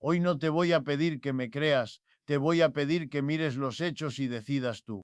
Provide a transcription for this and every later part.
Hoy no te voy a pedir que me creas, te voy a pedir que mires los hechos y decidas tú.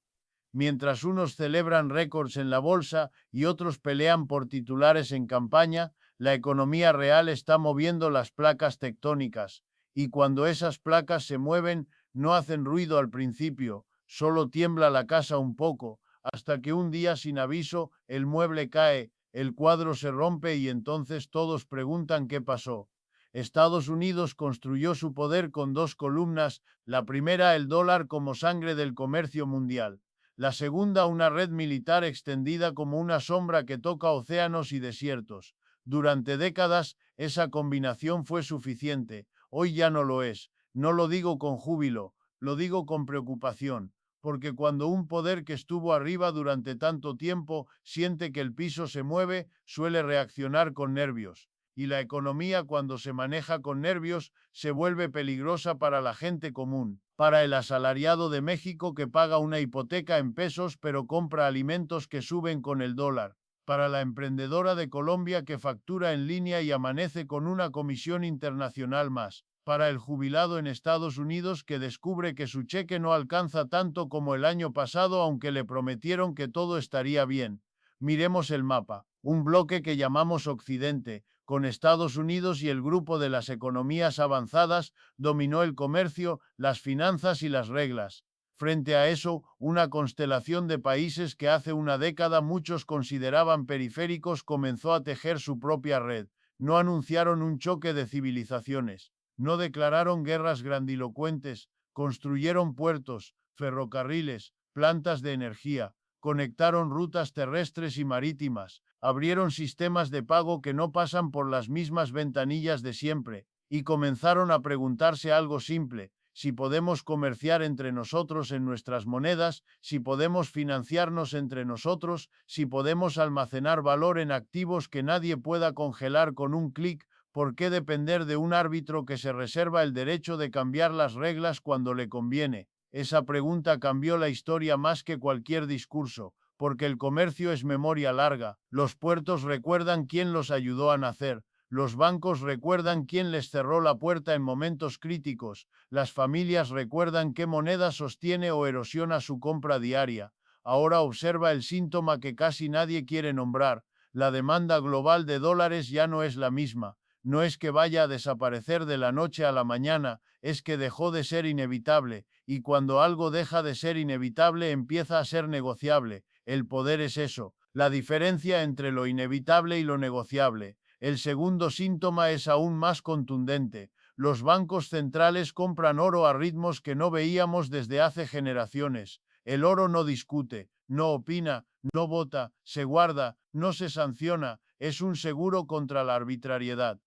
Mientras unos celebran récords en la bolsa y otros pelean por titulares en campaña, la economía real está moviendo las placas tectónicas. Y cuando esas placas se mueven, no hacen ruido al principio, solo tiembla la casa un poco, hasta que un día sin aviso el mueble cae, el cuadro se rompe y entonces todos preguntan qué pasó. Estados Unidos construyó su poder con dos columnas, la primera el dólar como sangre del comercio mundial, la segunda una red militar extendida como una sombra que toca océanos y desiertos. Durante décadas esa combinación fue suficiente, hoy ya no lo es. No lo digo con júbilo, lo digo con preocupación, porque cuando un poder que estuvo arriba durante tanto tiempo siente que el piso se mueve, suele reaccionar con nervios. Y la economía, cuando se maneja con nervios, se vuelve peligrosa para la gente común, para el asalariado de México que paga una hipoteca en pesos pero compra alimentos que suben con el dólar, para la emprendedora de Colombia que factura en línea y amanece con una comisión internacional más, para el jubilado en Estados Unidos que descubre que su cheque no alcanza tanto como el año pasado aunque le prometieron que todo estaría bien. Miremos el mapa, un bloque que llamamos Occidente, con Estados Unidos y el grupo de las economías avanzadas, dominó el comercio, las finanzas y las reglas. Frente a eso, una constelación de países que hace una década muchos consideraban periféricos comenzó a tejer su propia red. No anunciaron un choque de civilizaciones, no declararon guerras grandilocuentes, construyeron puertos, ferrocarriles, plantas de energía, conectaron rutas terrestres y marítimas, abrieron sistemas de pago que no pasan por las mismas ventanillas de siempre, y comenzaron a preguntarse algo simple: si podemos comerciar entre nosotros en nuestras monedas, si podemos financiarnos entre nosotros, si podemos almacenar valor en activos que nadie pueda congelar con un clic. ¿Por qué depender de un árbitro que se reserva el derecho de cambiar las reglas cuando le conviene? Esa pregunta cambió la historia más que cualquier discurso, porque el comercio es memoria larga. Los puertos recuerdan quién los ayudó a nacer, los bancos recuerdan quién les cerró la puerta en momentos críticos, las familias recuerdan qué moneda sostiene o erosiona su compra diaria. Ahora observa el síntoma que casi nadie quiere nombrar: la demanda global de dólares ya no es la misma. No es que vaya a desaparecer de la noche a la mañana, es que dejó de ser inevitable, y cuando algo deja de ser inevitable empieza a ser negociable. El poder es eso, la diferencia entre lo inevitable y lo negociable. El segundo síntoma es aún más contundente. Los bancos centrales compran oro a ritmos que no veíamos desde hace generaciones. El oro no discute, no opina, no vota, se guarda, no se sanciona, es un seguro contra la arbitrariedad.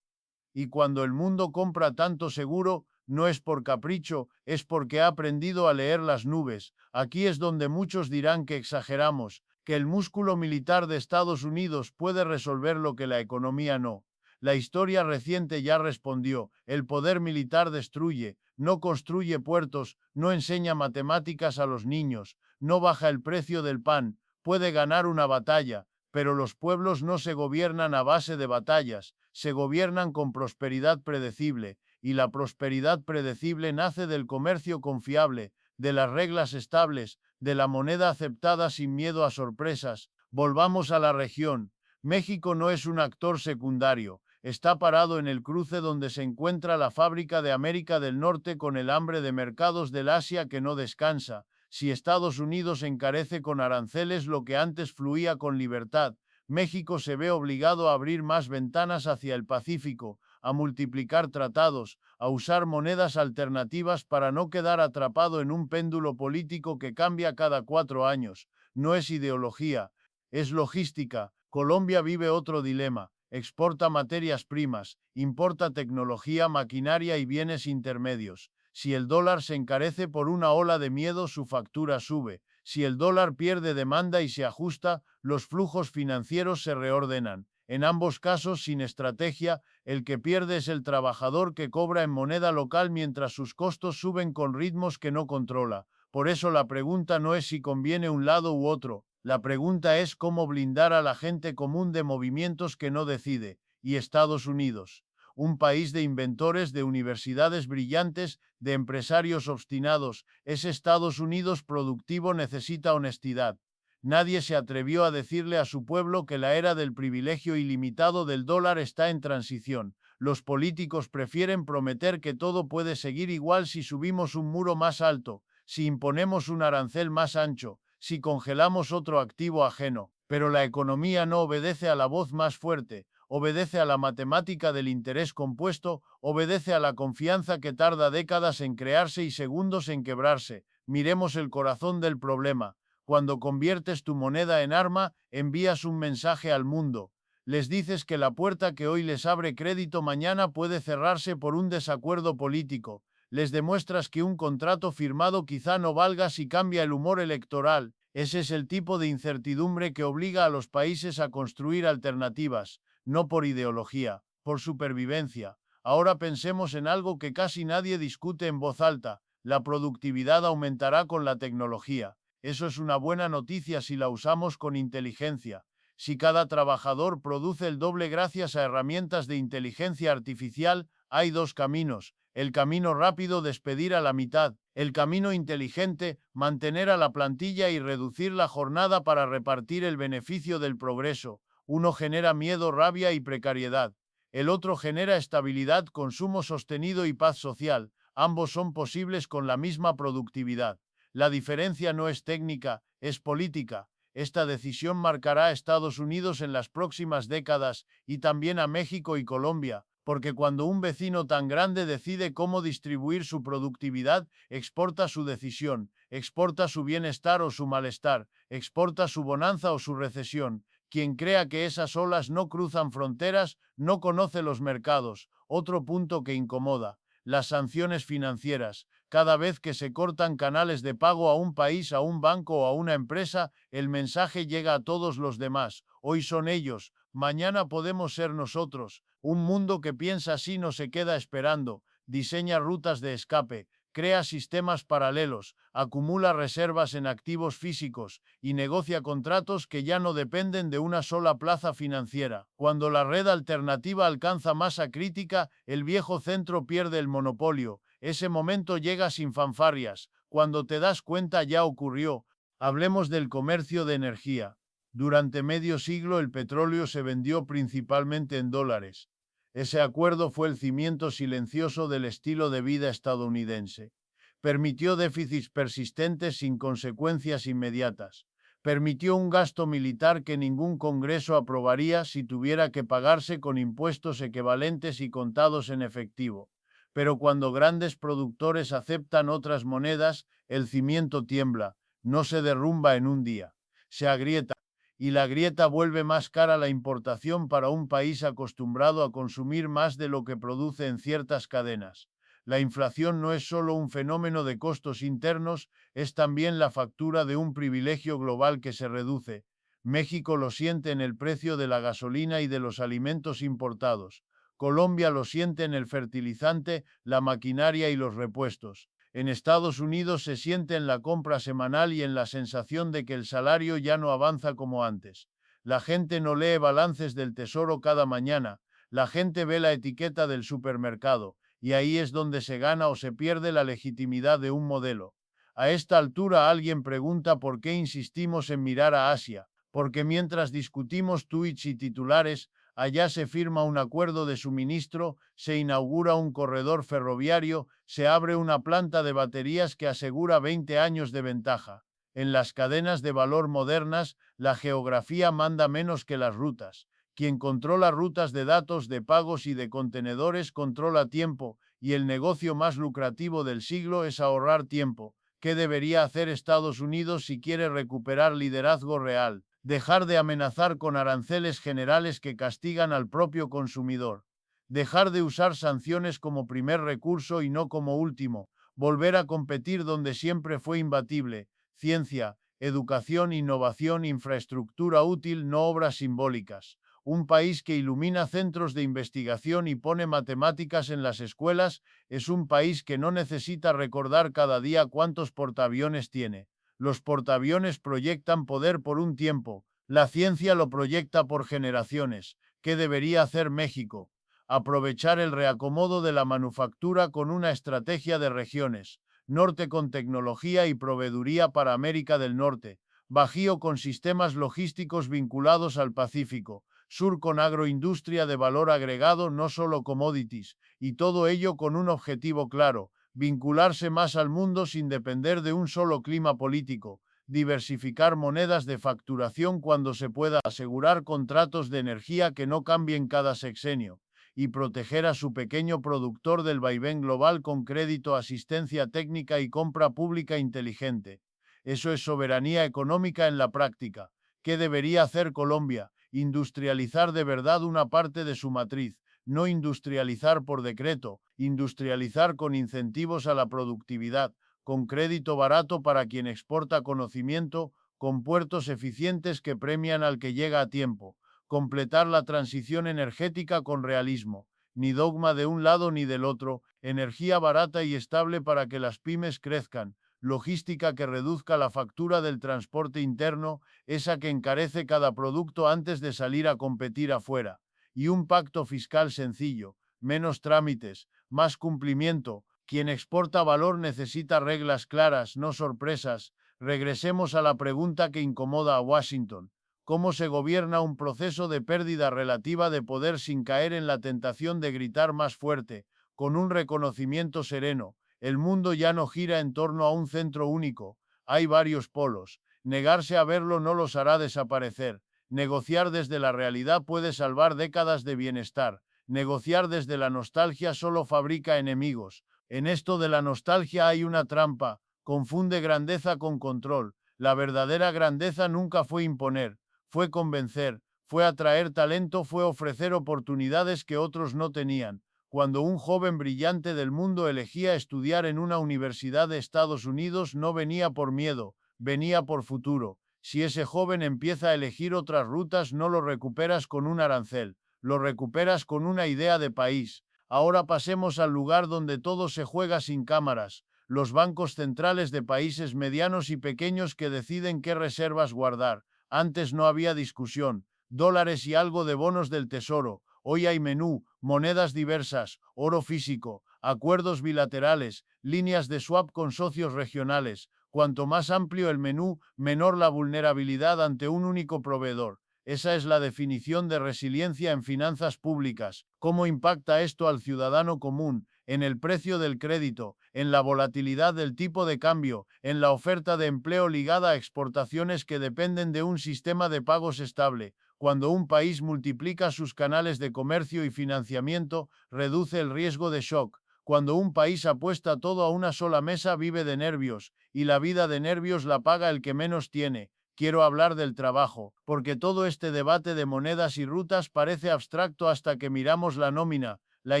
Y cuando el mundo compra tanto seguro, no es por capricho, es porque ha aprendido a leer las nubes. Aquí es donde muchos dirán que exageramos, que el músculo militar de Estados Unidos puede resolver lo que la economía no. La historia reciente ya respondió: el poder militar destruye, no construye puertos, no enseña matemáticas a los niños, no baja el precio del pan, puede ganar una batalla, pero los pueblos no se gobiernan a base de batallas, se gobiernan con prosperidad predecible, y la prosperidad predecible nace del comercio confiable, de las reglas estables, de la moneda aceptada sin miedo a sorpresas. Volvamos a la región. México no es un actor secundario, está parado en el cruce donde se encuentra la fábrica de América del Norte con el hambre de mercados del Asia que no descansa. Si Estados Unidos encarece con aranceles lo que antes fluía con libertad, México se ve obligado a abrir más ventanas hacia el Pacífico, a multiplicar tratados, a usar monedas alternativas para no quedar atrapado en un péndulo político que cambia cada 4 años. No es ideología, es logística. Colombia vive otro dilema: exporta materias primas, importa tecnología, maquinaria y bienes intermedios. Si el dólar se encarece por una ola de miedo, su factura sube. Si el dólar pierde demanda y se ajusta, los flujos financieros se reordenan. En ambos casos, sin estrategia, el que pierde es el trabajador que cobra en moneda local mientras sus costos suben con ritmos que no controla. Por eso la pregunta no es si conviene un lado u otro. La pregunta es cómo blindar a la gente común de movimientos que no decide. Y Estados Unidos. un país de inventores, de universidades brillantes, de empresarios obstinados. Ese Estados Unidos productivo necesita honestidad. Nadie se atrevió a decirle a su pueblo que la era del privilegio ilimitado del dólar está en transición. Los políticos prefieren prometer que todo puede seguir igual si subimos un muro más alto, si imponemos un arancel más ancho, si congelamos otro activo ajeno. Pero la economía no obedece a la voz más fuerte, obedece a la matemática del interés compuesto, obedece a la confianza que tarda décadas en crearse y segundos en quebrarse. Miremos el corazón del problema. Cuando conviertes tu moneda en arma, envías un mensaje al mundo. Les dices que la puerta que hoy les abre crédito mañana puede cerrarse por un desacuerdo político. Les demuestras que un contrato firmado quizá no valga si cambia el humor electoral. Ese es el tipo de incertidumbre que obliga a los países a construir alternativas, no por ideología, por supervivencia. Ahora pensemos en algo que casi nadie discute en voz alta. La productividad aumentará con la tecnología. Eso es una buena noticia si la usamos con inteligencia. Si cada trabajador produce el doble gracias a herramientas de inteligencia artificial, hay dos caminos. El camino rápido, despedir a la mitad. El camino inteligente, mantener a la plantilla y reducir la jornada para repartir el beneficio del progreso. Uno genera miedo, rabia y precariedad. El otro genera estabilidad, consumo sostenido y paz social. Ambos son posibles con la misma productividad. La diferencia no es técnica, es política. Esta decisión marcará a Estados Unidos en las próximas décadas y también a México y Colombia, porque cuando un vecino tan grande decide cómo distribuir su productividad, exporta su decisión, exporta su bienestar o su malestar, exporta su bonanza o su recesión. Quien crea que esas olas no cruzan fronteras, no conoce los mercados. Otro punto que incomoda: las sanciones financieras. Cada vez que se cortan canales de pago a un país, a un banco o a una empresa, el mensaje llega a todos los demás. Hoy son ellos, mañana podemos ser nosotros. Un mundo que piensa así no se queda esperando. Diseña rutas de escape, crea sistemas paralelos, acumula reservas en activos físicos y negocia contratos que ya no dependen de una sola plaza financiera. Cuando la red alternativa alcanza masa crítica, el viejo centro pierde el monopolio. Ese momento llega sin fanfarrias. Cuando te das cuenta ya ocurrió. Hablemos del comercio de energía. Durante medio siglo el petróleo se vendió principalmente en dólares. Ese acuerdo fue el cimiento silencioso del estilo de vida estadounidense. Permitió déficits persistentes sin consecuencias inmediatas. Permitió un gasto militar que ningún Congreso aprobaría si tuviera que pagarse con impuestos equivalentes y contados en efectivo. Pero cuando grandes productores aceptan otras monedas, el cimiento tiembla, no se derrumba en un día, se agrieta. Y la grieta vuelve más cara la importación para un país acostumbrado a consumir más de lo que produce en ciertas cadenas. La inflación no es solo un fenómeno de costos internos, es también la factura de un privilegio global que se reduce. México lo siente en el precio de la gasolina y de los alimentos importados. Colombia lo siente en el fertilizante, la maquinaria y los repuestos. En Estados Unidos se siente en la compra semanal y en la sensación de que el salario ya no avanza como antes. La gente no lee balances del tesoro cada mañana, la gente ve la etiqueta del supermercado, y ahí es donde se gana o se pierde la legitimidad de un modelo. A esta altura alguien pregunta por qué insistimos en mirar a Asia, porque mientras discutimos tweets y titulares, allá se firma un acuerdo de suministro, se inaugura un corredor ferroviario, se abre una planta de baterías que asegura 20 años de ventaja. En las cadenas de valor modernas, la geografía manda menos que las rutas. Quien controla rutas de datos, de pagos y de contenedores controla tiempo, y el negocio más lucrativo del siglo es ahorrar tiempo. ¿Qué debería hacer Estados Unidos si quiere recuperar liderazgo real? Dejar de amenazar con aranceles generales que castigan al propio consumidor. Dejar de usar sanciones como primer recurso y no como último. Volver a competir donde siempre fue imbatible. Ciencia, educación, innovación, infraestructura útil, no obras simbólicas. Un país que ilumina centros de investigación y pone matemáticas en las escuelas es un país que no necesita recordar cada día cuántos portaaviones tiene. Los portaaviones proyectan poder por un tiempo, la ciencia lo proyecta por generaciones. ¿Qué debería hacer México? aprovechar el reacomodo de la manufactura con una estrategia de regiones, norte con tecnología y proveeduría para América del Norte, Bajío con sistemas logísticos vinculados al Pacífico, sur con agroindustria de valor agregado, no solo commodities, y todo ello con un objetivo claro: vincularse más al mundo sin depender de un solo clima político, diversificar monedas de facturación cuando se pueda, asegurar contratos de energía que no cambien cada sexenio, y proteger a su pequeño productor del vaivén global con crédito, asistencia técnica y compra pública inteligente. Eso es soberanía económica en la práctica. ¿Qué debería hacer Colombia? Industrializar de verdad una parte de su matriz, no industrializar por decreto, industrializar con incentivos a la productividad, con crédito barato para quien exporta conocimiento, con puertos eficientes que premian al que llega a tiempo, completar la transición energética con realismo, ni dogma de un lado ni del otro, energía barata y estable para que las pymes crezcan, logística que reduzca la factura del transporte interno, esa que encarece cada producto antes de salir a competir afuera, y un pacto fiscal sencillo, menos trámites, más cumplimiento. Quien exporta valor necesita reglas claras, no sorpresas. Regresemos a la pregunta que incomoda a Washington: ¿cómo se gobierna un proceso de pérdida relativa de poder sin caer en la tentación de gritar más fuerte, con un reconocimiento sereno? El mundo ya no gira en torno a un centro único, hay varios polos. Negarse a verlo no los hará desaparecer. Negociar desde la realidad puede salvar décadas de bienestar. Negociar desde la nostalgia solo fabrica enemigos. En esto de la nostalgia hay una trampa: confunde grandeza con control. La verdadera grandeza nunca fue imponer, fue convencer, fue atraer talento, fue ofrecer oportunidades que otros no tenían. Cuando un joven brillante del mundo elegía estudiar en una universidad de Estados Unidos, no venía por miedo, venía por futuro. Si ese joven empieza a elegir otras rutas, no lo recuperas con un arancel, lo recuperas con una idea de país. Ahora pasemos al lugar donde todo se juega sin cámaras: los bancos centrales de países medianos y pequeños que deciden qué reservas guardar. Antes no había discusión, dólares y algo de bonos del tesoro. Hoy hay menú, monedas diversas, oro físico, acuerdos bilaterales, líneas de swap con socios regionales. Cuanto más amplio el menú, menor la vulnerabilidad ante un único proveedor. Esa es la definición de resiliencia en finanzas públicas. ¿Cómo impacta esto al ciudadano común? En el precio del crédito, en la volatilidad del tipo de cambio, en la oferta de empleo ligada a exportaciones que dependen de un sistema de pagos estable. Cuando un país multiplica sus canales de comercio y financiamiento, reduce el riesgo de shock. Cuando un país apuesta todo a una sola mesa, vive de nervios, y la vida de nervios la paga el que menos tiene. Quiero hablar del trabajo, porque todo este debate de monedas y rutas parece abstracto hasta que miramos la nómina. La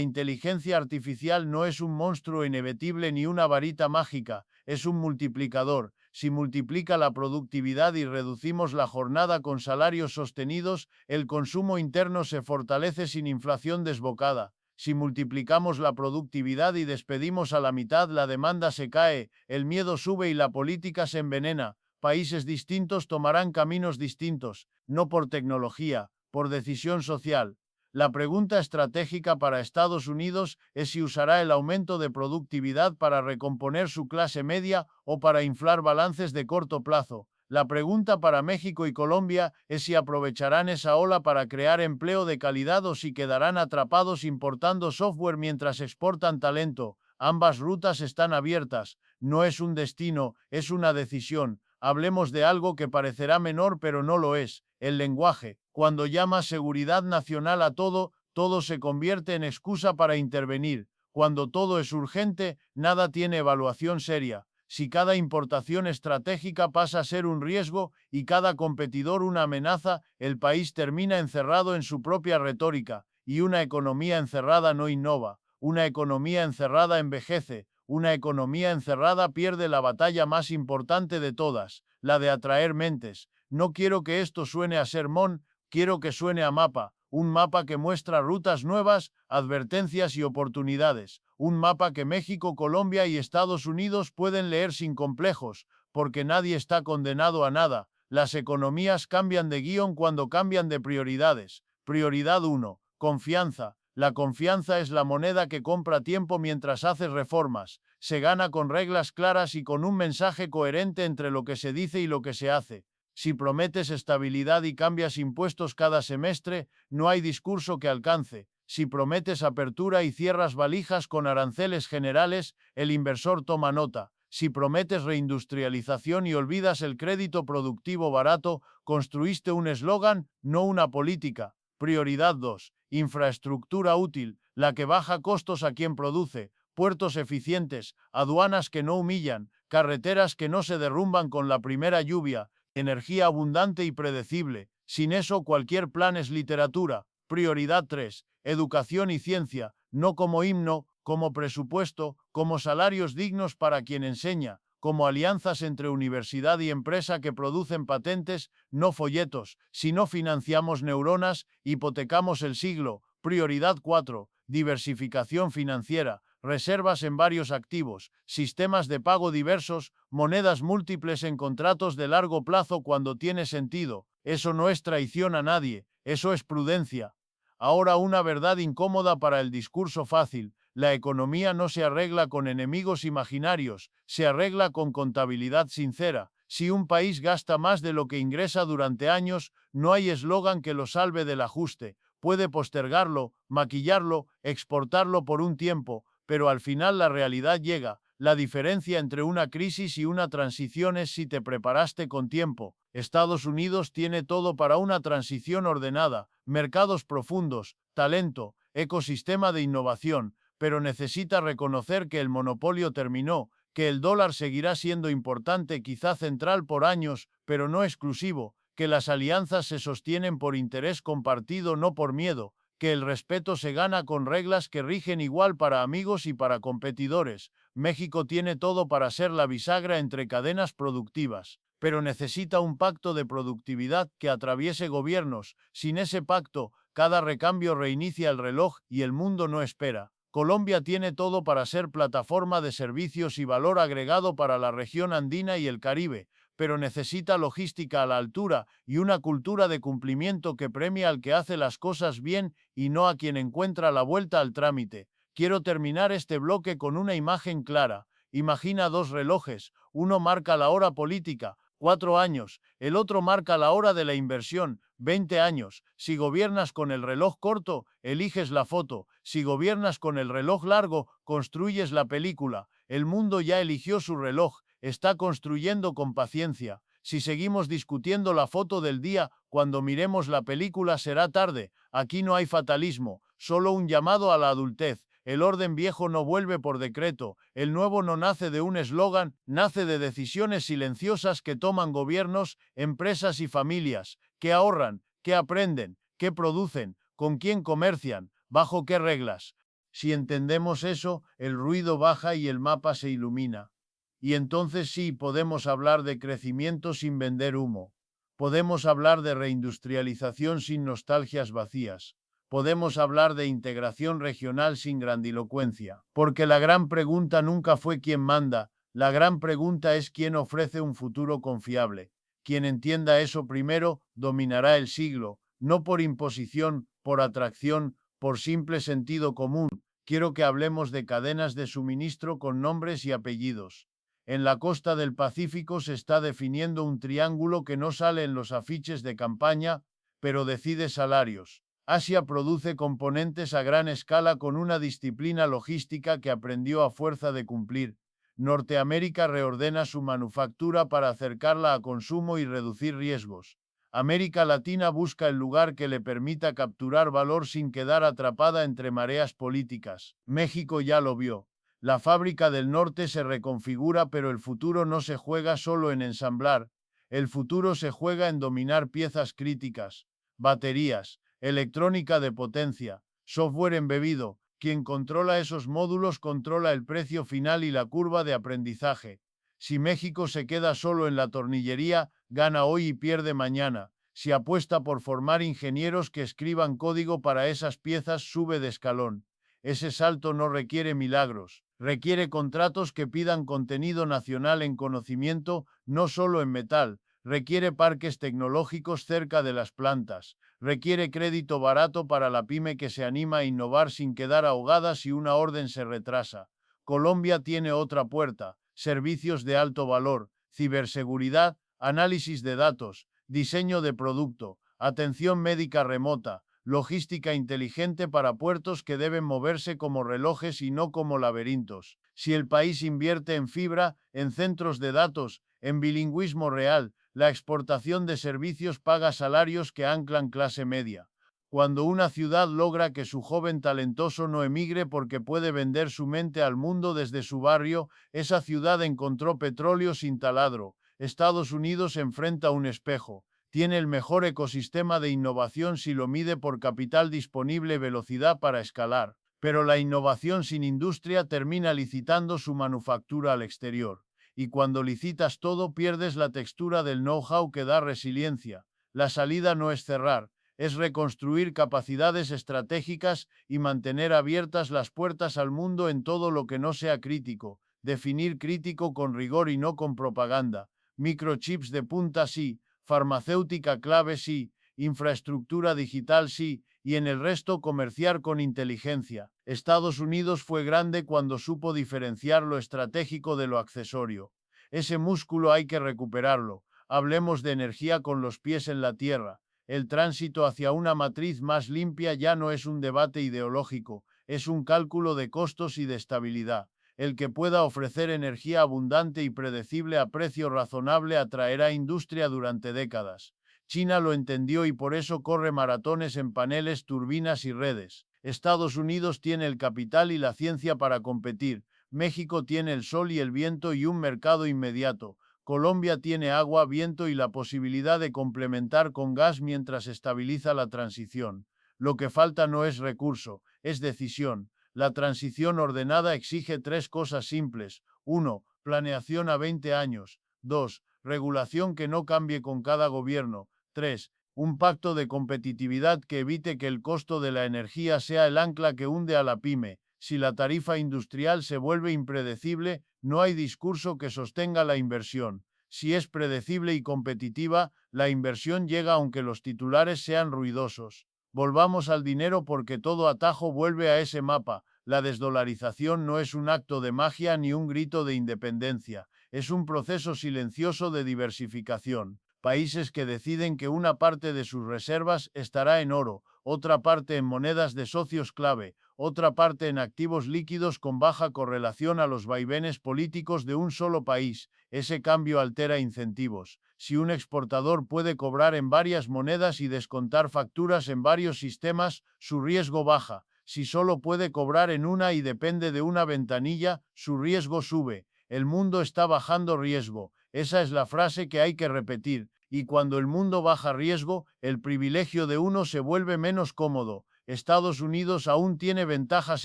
inteligencia artificial no es un monstruo inevitable ni una varita mágica, es un multiplicador. Si multiplica la productividad y reducimos la jornada con salarios sostenidos, el consumo interno se fortalece sin inflación desbocada. Si multiplicamos la productividad y despedimos a la mitad, la demanda se cae, el miedo sube y la política se envenena. Países distintos tomarán caminos distintos, no por tecnología, por decisión social. La pregunta estratégica para Estados Unidos es si usará el aumento de productividad para recomponer su clase media o para inflar balances de corto plazo. La pregunta para México y Colombia es si aprovecharán esa ola para crear empleo de calidad o si quedarán atrapados importando software mientras exportan talento. Ambas rutas están abiertas. No es un destino, es una decisión. Hablemos de algo que parecerá menor pero no lo es: el lenguaje. Cuando llamas seguridad nacional a todo, todo se convierte en excusa para intervenir. Cuando todo es urgente, nada tiene evaluación seria. Si cada importación estratégica pasa a ser un riesgo y cada competidor una amenaza, el país termina encerrado en su propia retórica, y una economía encerrada no innova. Una economía encerrada envejece. Una economía encerrada pierde la batalla más importante de todas, la de atraer mentes. No quiero que esto suene a sermón, quiero que suene a mapa, un mapa que muestra rutas nuevas, advertencias y oportunidades, un mapa que México, Colombia y Estados Unidos pueden leer sin complejos, porque nadie está condenado a nada. Las economías cambian de guión cuando cambian de prioridades. Prioridad 1: confianza. La confianza es la moneda que compra tiempo mientras haces reformas. Se gana con reglas claras y con un mensaje coherente entre lo que se dice y lo que se hace. Si prometes estabilidad y cambias impuestos cada semestre, no hay discurso que alcance. Si prometes apertura y cierras valijas con aranceles generales, el inversor toma nota. Si prometes reindustrialización y olvidas el crédito productivo barato, construiste un eslogan, no una política. Prioridad 2. Infraestructura útil, la que baja costos a quien produce, puertos eficientes, aduanas que no humillan, carreteras que no se derrumban con la primera lluvia, energía abundante y predecible. Sin eso cualquier plan es literatura. Prioridad 3. Educación y ciencia, no como himno, como presupuesto, como salarios dignos para quien enseña, como alianzas entre universidad y empresa que producen patentes, no folletos. Si no financiamos neuronas, hipotecamos el siglo. Prioridad 4. Diversificación financiera, reservas en varios activos, sistemas de pago diversos, monedas múltiples en contratos de largo plazo cuando tiene sentido. Eso no es traición a nadie, eso es prudencia. Ahora una verdad incómoda para el discurso fácil. La economía no se arregla con enemigos imaginarios, se arregla con contabilidad sincera. Si un país gasta más de lo que ingresa durante años, no hay eslogan que lo salve del ajuste. Puede postergarlo, maquillarlo, exportarlo por un tiempo, pero al final la realidad llega. La diferencia entre una crisis y una transición es si te preparaste con tiempo. Estados Unidos tiene todo para una transición ordenada, mercados profundos, talento, ecosistema de innovación, pero necesita reconocer que el monopolio terminó, que el dólar seguirá siendo importante, quizá central por años, pero no exclusivo, que las alianzas se sostienen por interés compartido, no por miedo, que el respeto se gana con reglas que rigen igual para amigos y para competidores. México tiene todo para ser la bisagra entre cadenas productivas, pero necesita un pacto de productividad que atraviese gobiernos. Sin ese pacto, cada recambio reinicia el reloj y el mundo no espera. Colombia tiene todo para ser plataforma de servicios y valor agregado para la región andina y el Caribe, pero necesita logística a la altura y una cultura de cumplimiento que premia al que hace las cosas bien y no a quien encuentra la vuelta al trámite. Quiero terminar este bloque con una imagen clara. Imagina dos relojes, uno marca la hora política, 4 años, el otro marca la hora de la inversión, 20 años. Si gobiernas con el reloj corto, eliges la foto. Si gobiernas con el reloj largo, construyes la película. El mundo ya eligió su reloj, está construyendo con paciencia. Si seguimos discutiendo la foto del día, cuando miremos la película será tarde. Aquí no hay fatalismo, solo un llamado a la adultez. El orden viejo no vuelve por decreto, el nuevo no nace de un eslogan, nace de decisiones silenciosas que toman gobiernos, empresas y familias, que ahorran, que aprenden, que producen, con quién comercian, bajo qué reglas. Si entendemos eso, el ruido baja y el mapa se ilumina. Y entonces sí, podemos hablar de crecimiento sin vender humo. Podemos hablar de reindustrialización sin nostalgias vacías. Podemos hablar de integración regional sin grandilocuencia. Porque la gran pregunta nunca fue quién manda, la gran pregunta es quién ofrece un futuro confiable. Quien entienda eso primero, dominará el siglo, no por imposición, por atracción, por simple sentido común. Quiero que hablemos de cadenas de suministro con nombres y apellidos. En la costa del Pacífico se está definiendo un triángulo que no sale en los afiches de campaña, pero decide salarios. Asia produce componentes a gran escala con una disciplina logística que aprendió a fuerza de cumplir. Norteamérica reordena su manufactura para acercarla a consumo y reducir riesgos. América Latina busca el lugar que le permita capturar valor sin quedar atrapada entre mareas políticas. México ya lo vio. La fábrica del norte se reconfigura, pero el futuro no se juega solo en ensamblar. El futuro se juega en dominar piezas críticas, baterías, electrónica de potencia, software embebido. Quien controla esos módulos controla el precio final y la curva de aprendizaje. Si México se queda solo en la tornillería, gana hoy y pierde mañana. Si apuesta por formar ingenieros que escriban código para esas piezas, sube de escalón. Ese salto no requiere milagros, requiere contratos que pidan contenido nacional en conocimiento, no solo en metal. Requiere parques tecnológicos cerca de las plantas, Requiere crédito barato para la pyme que se anima a innovar sin quedar ahogada si una orden se retrasa. Colombia tiene otra puerta: servicios de alto valor, ciberseguridad, análisis de datos, diseño de producto, atención médica remota, logística inteligente para puertos que deben moverse como relojes y no como laberintos. Si el país invierte en fibra, en centros de datos, en bilingüismo real, la exportación de servicios paga salarios que anclan clase media. Cuando una ciudad logra que su joven talentoso no emigre porque puede vender su mente al mundo desde su barrio, esa ciudad encontró petróleo sin taladro. Estados Unidos enfrenta un espejo. Tiene el mejor ecosistema de innovación si lo mide por capital disponible y velocidad para escalar. Pero la innovación sin industria termina licitando su manufactura al exterior. Y cuando licitas todo, pierdes la textura del know-how que da resiliencia. La salida no es cerrar, es reconstruir capacidades estratégicas y mantener abiertas las puertas al mundo en todo lo que no sea crítico. Definir crítico con rigor y no con propaganda. Microchips de punta sí, farmacéutica clave sí, infraestructura digital sí, y en el resto comerciar con inteligencia. Estados Unidos fue grande cuando supo diferenciar lo estratégico de lo accesorio. Ese músculo hay que recuperarlo. Hablemos de energía con los pies en la tierra. El tránsito hacia una matriz más limpia ya no es un debate ideológico, es un cálculo de costos y de estabilidad. El que pueda ofrecer energía abundante y predecible a precio razonable atraerá industria durante décadas. China lo entendió y por eso corre maratones en paneles, turbinas y redes. Estados Unidos tiene el capital y la ciencia para competir. México tiene el sol y el viento y un mercado inmediato. Colombia tiene agua, viento y la posibilidad de complementar con gas mientras estabiliza la transición. Lo que falta no es recurso, es decisión. La transición ordenada exige tres cosas simples. 1. Planeación a 20 años. 2. Regulación que no cambie con cada gobierno. 3. Un pacto de competitividad que evite que el costo de la energía sea el ancla que hunde a la pyme. Si la tarifa industrial se vuelve impredecible, no hay discurso que sostenga la inversión. Si es predecible y competitiva, la inversión llega aunque los titulares sean ruidosos. Volvamos al dinero porque todo atajo vuelve a ese mapa. La desdolarización no es un acto de magia ni un grito de independencia. Es un proceso silencioso de diversificación. Países que deciden que una parte de sus reservas estará en oro, otra parte en monedas de socios clave, otra parte en activos líquidos con baja correlación a los vaivenes políticos de un solo país. Ese cambio altera incentivos. Si un exportador puede cobrar en varias monedas y descontar facturas en varios sistemas, su riesgo baja. Si solo puede cobrar en una y depende de una ventanilla, su riesgo sube. El mundo está bajando riesgo. Esa es la frase que hay que repetir. Y cuando el mundo baja riesgo, el privilegio de uno se vuelve menos cómodo. Estados Unidos aún tiene ventajas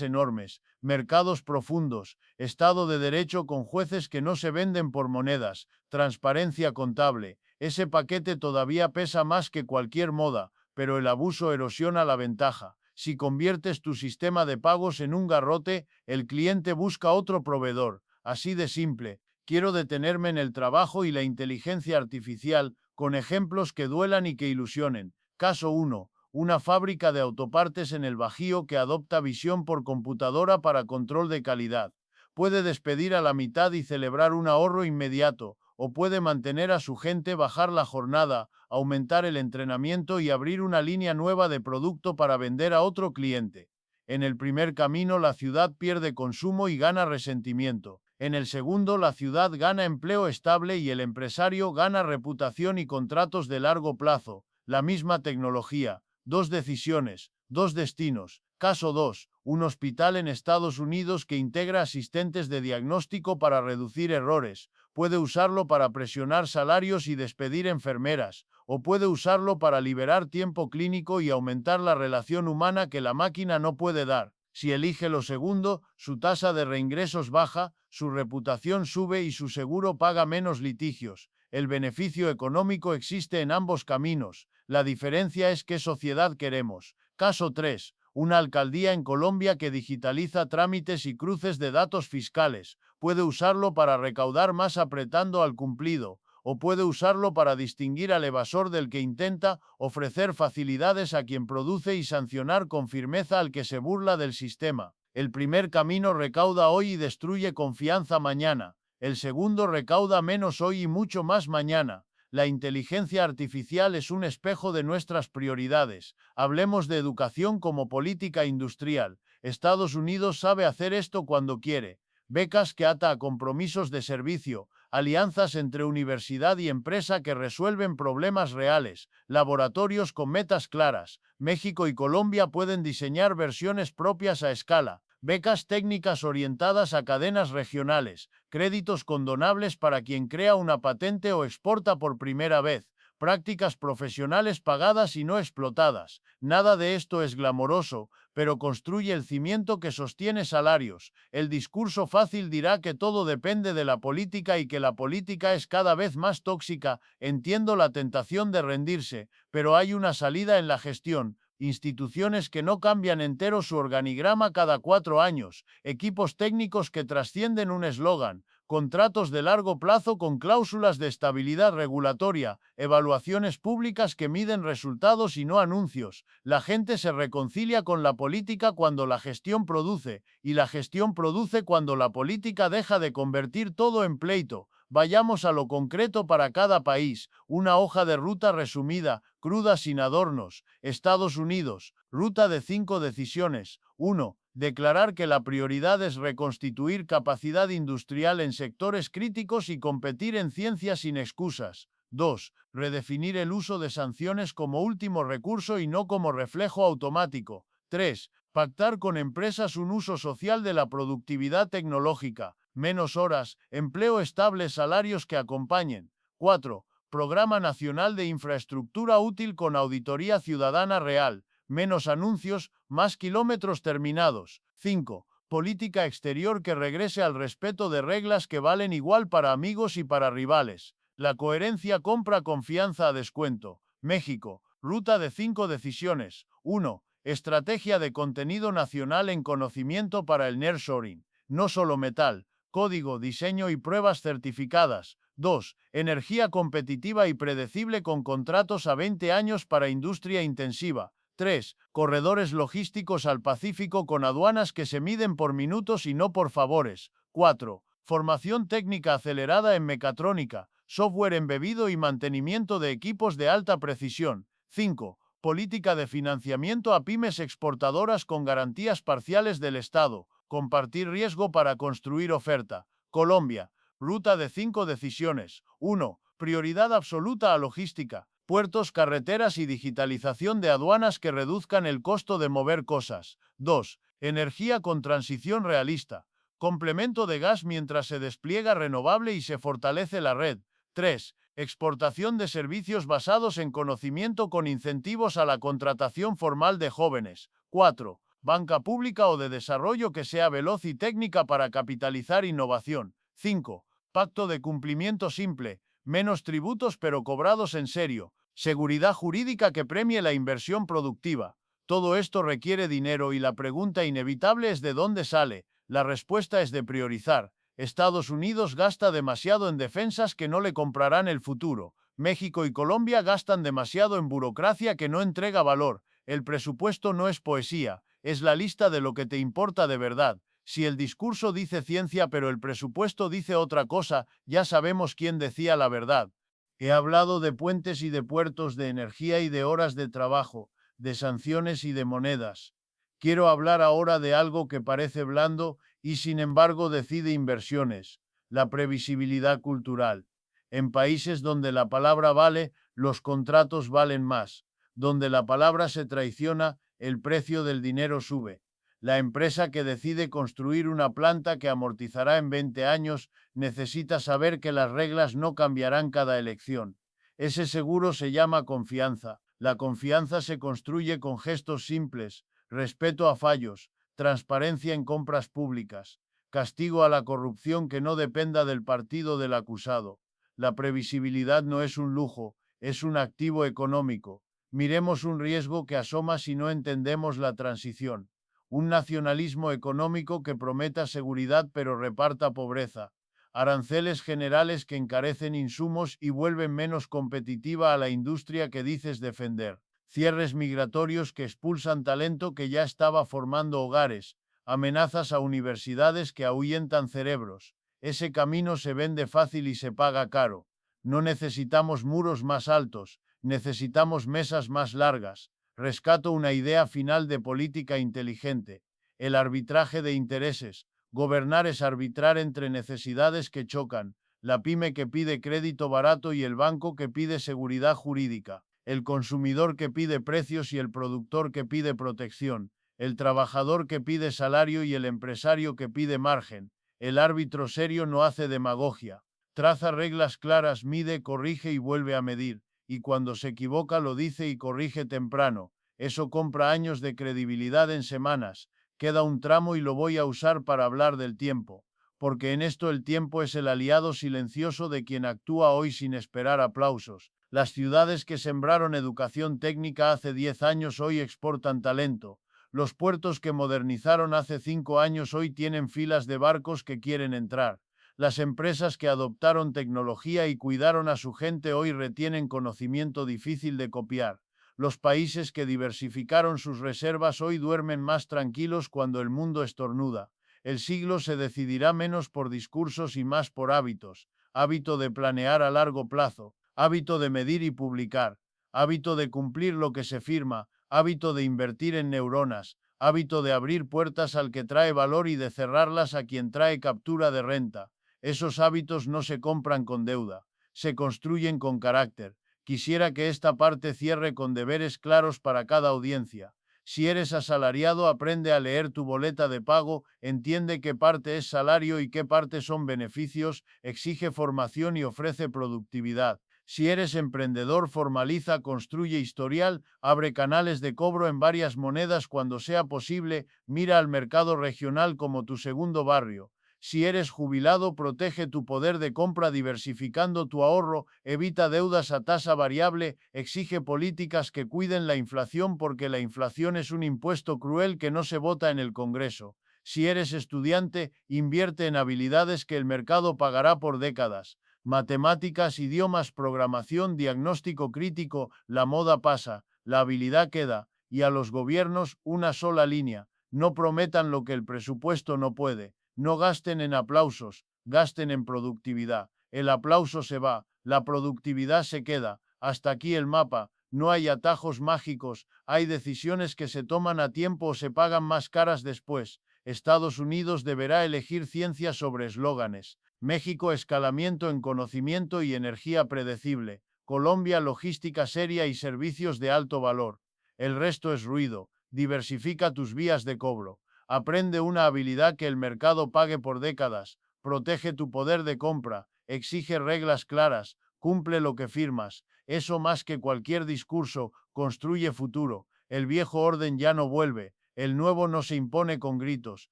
enormes, mercados profundos, Estado de Derecho con jueces que no se venden por monedas, transparencia contable. Ese paquete todavía pesa más que cualquier moda, pero el abuso erosiona la ventaja. Si conviertes tu sistema de pagos en un garrote, el cliente busca otro proveedor. Así de simple. Quiero detenerme en el trabajo y la inteligencia artificial, con ejemplos que duelan y que ilusionen. Caso 1. Una fábrica de autopartes en el Bajío que adopta visión por computadora para control de calidad. Puede despedir a la mitad y celebrar un ahorro inmediato, o puede mantener a su gente, bajar la jornada, aumentar el entrenamiento y abrir una línea nueva de producto para vender a otro cliente. En el primer camino, la ciudad pierde consumo y gana resentimiento. En el segundo, la ciudad gana empleo estable y el empresario gana reputación y contratos de largo plazo. La misma tecnología, dos decisiones, dos destinos. Caso 2. Un hospital en Estados Unidos que integra asistentes de diagnóstico para reducir errores. Puede usarlo para presionar salarios y despedir enfermeras, o puede usarlo para liberar tiempo clínico y aumentar la relación humana que la máquina no puede dar. Si elige lo segundo, su tasa de reingresos baja, su reputación sube y su seguro paga menos litigios. El beneficio económico existe en ambos caminos. La diferencia es qué sociedad queremos. Caso 3. Una alcaldía en Colombia que digitaliza trámites y cruces de datos fiscales. Puede usarlo para recaudar más apretando al cumplido, o puede usarlo para distinguir al evasor del que intenta, ofrecer facilidades a quien produce y sancionar con firmeza al que se burla del sistema. El primer camino recauda hoy y destruye confianza mañana. El segundo recauda menos hoy y mucho más mañana. La inteligencia artificial es un espejo de nuestras prioridades. Hablemos de educación como política industrial. Estados Unidos sabe hacer esto cuando quiere. Becas que ata a compromisos de servicio, alianzas entre universidad y empresa que resuelven problemas reales, laboratorios con metas claras. México y Colombia pueden diseñar versiones propias a escala. Becas técnicas orientadas a cadenas regionales, créditos condonables para quien crea una patente o exporta por primera vez, prácticas profesionales pagadas y no explotadas. Nada de esto es glamoroso, pero construye el cimiento que sostiene salarios. El discurso fácil dirá que todo depende de la política y que la política es cada vez más tóxica. Entiendo la tentación de rendirse, pero hay una salida en la gestión. Instituciones que no cambian entero su organigrama cada 4 años, equipos técnicos que trascienden un eslogan, contratos de largo plazo con cláusulas de estabilidad regulatoria, evaluaciones públicas que miden resultados y no anuncios. La gente se reconcilia con la política cuando la gestión produce, y la gestión produce cuando la política deja de convertir todo en pleito. Vayamos a lo concreto para cada país, una hoja de ruta resumida, cruda sin adornos. Estados Unidos, ruta de 5 decisiones. 1. Declarar que la prioridad es reconstituir capacidad industrial en sectores críticos y competir en ciencia sin excusas. 2. Redefinir el uso de sanciones como último recurso y no como reflejo automático. 3. Pactar con empresas un uso social de la productividad tecnológica. Menos horas, empleo estable, salarios que acompañen. 4. Programa Nacional de Infraestructura Útil con auditoría ciudadana real. Menos anuncios, más kilómetros terminados. 5. Política exterior que regrese al respeto de reglas que valen igual para amigos y para rivales. La coherencia compra confianza a descuento. México, ruta de 5 decisiones. 1. Estrategia de contenido nacional en conocimiento para el nearshoring. No solo metal, código, diseño y pruebas certificadas. 2. Energía competitiva y predecible con contratos a 20 años para industria intensiva. 3. Corredores logísticos al Pacífico con aduanas que se miden por minutos y no por favores. 4. Formación técnica acelerada en mecatrónica, software embebido y mantenimiento de equipos de alta precisión. 5. Política de financiamiento a pymes exportadoras con garantías parciales del Estado. Compartir riesgo para construir oferta. Colombia. Ruta de 5 decisiones. 1. Prioridad absoluta a logística, puertos, carreteras y digitalización de aduanas que reduzcan el costo de mover cosas. 2. Energía con transición realista. Complemento de gas mientras se despliega renovable y se fortalece la red. 3. Exportación de servicios basados en conocimiento con incentivos a la contratación formal de jóvenes. 4. Banca pública o de desarrollo que sea veloz y técnica para capitalizar innovación. 5. Pacto de cumplimiento simple, menos tributos pero cobrados en serio. Seguridad jurídica que premie la inversión productiva. Todo esto requiere dinero y la pregunta inevitable es ¿de dónde sale? La respuesta es de priorizar. Estados Unidos gasta demasiado en defensas que no le comprarán el futuro. México y Colombia gastan demasiado en burocracia que no entrega valor. El presupuesto no es poesía, es la lista de lo que te importa de verdad. Si el discurso dice ciencia pero el presupuesto dice otra cosa, ya sabemos quién decía la verdad. He hablado de puentes y de puertos, de energía y de horas de trabajo, de sanciones y de monedas. Quiero hablar ahora de algo que parece blando y sin embargo decide inversiones, la previsibilidad cultural. En países donde la palabra vale, los contratos valen más. Donde la palabra se traiciona, el precio del dinero sube. La empresa que decide construir una planta que amortizará en 20 años necesita saber que las reglas no cambiarán cada elección. Ese seguro se llama confianza. La confianza se construye con gestos simples, respeto a fallos, transparencia en compras públicas, castigo a la corrupción que no dependa del partido del acusado. La previsibilidad no es un lujo, es un activo económico. Miremos un riesgo que asoma si no entendemos la transición. Un nacionalismo económico que prometa seguridad pero reparta pobreza. aranceles generales que encarecen insumos y vuelven menos competitiva a la industria que dices defender, cierres migratorios que expulsan talento que ya estaba formando hogares, amenazas a universidades que ahuyentan cerebros. Ese camino se vende fácil y se paga caro. No necesitamos muros más altos, necesitamos mesas más largas. Rescato una idea final de política inteligente: el arbitraje de intereses. Gobernar es arbitrar entre necesidades que chocan, la pyme que pide crédito barato y el banco que pide seguridad jurídica, el consumidor que pide precios y el productor que pide protección, el trabajador que pide salario y el empresario que pide margen. El árbitro serio no hace demagogia. Traza reglas claras, mide, corrige y vuelve a medir, y cuando se equivoca lo dice y corrige temprano. Eso compra años de credibilidad en semanas. Queda un tramo y lo voy a usar para hablar del tiempo, porque en esto el tiempo es el aliado silencioso de quien actúa hoy sin esperar aplausos. Las ciudades que sembraron educación técnica hace 10 años hoy exportan talento. Los puertos que modernizaron hace 5 años hoy tienen filas de barcos que quieren entrar. Las empresas que adoptaron tecnología y cuidaron a su gente hoy retienen conocimiento difícil de copiar. Los países que diversificaron sus reservas hoy duermen más tranquilos cuando el mundo estornuda. El siglo se decidirá menos por discursos y más por hábitos. Hábito de planear a largo plazo, hábito de medir y publicar, hábito de cumplir lo que se firma, hábito de invertir en neuronas, hábito de abrir puertas al que trae valor y de cerrarlas a quien trae captura de renta. Esos hábitos no se compran con deuda, se construyen con carácter. Quisiera que esta parte cierre con deberes claros para cada audiencia. Si eres asalariado, aprende a leer tu boleta de pago, entiende qué parte es salario y qué parte son beneficios, exige formación y ofrece productividad. Si eres emprendedor, formaliza, construye historial, abre canales de cobro en varias monedas cuando sea posible, mira al mercado regional como tu segundo barrio. Si eres jubilado, protege tu poder de compra diversificando tu ahorro, evita deudas a tasa variable, exige políticas que cuiden la inflación porque la inflación es un impuesto cruel que no se vota en el Congreso. Si eres estudiante, invierte en habilidades que el mercado pagará por décadas. Matemáticas, idiomas, programación, diagnóstico crítico, la moda pasa, la habilidad queda, y a los gobiernos una sola línea: no prometan lo que el presupuesto no puede. No gasten en aplausos, gasten en productividad. El aplauso se va, la productividad se queda. Hasta aquí el mapa. No hay atajos mágicos, hay decisiones que se toman a tiempo o se pagan más caras después. Estados Unidos deberá elegir ciencia sobre eslóganes. México, escalamiento en conocimiento y energía predecible. Colombia, logística seria y servicios de alto valor. El resto es ruido. Diversifica tus vías de cobro. Aprende una habilidad que el mercado pague por décadas. Protege tu poder de compra. Exige reglas claras. Cumple lo que firmas. Eso más que cualquier discurso, construye futuro. El viejo orden ya no vuelve. El nuevo no se impone con gritos.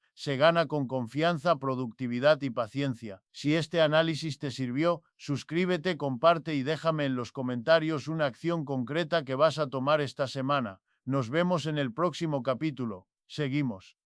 Se gana con confianza, productividad y paciencia. Si este análisis te sirvió, suscríbete, comparte y déjame en los comentarios una acción concreta que vas a tomar esta semana. Nos vemos en el próximo capítulo. Seguimos.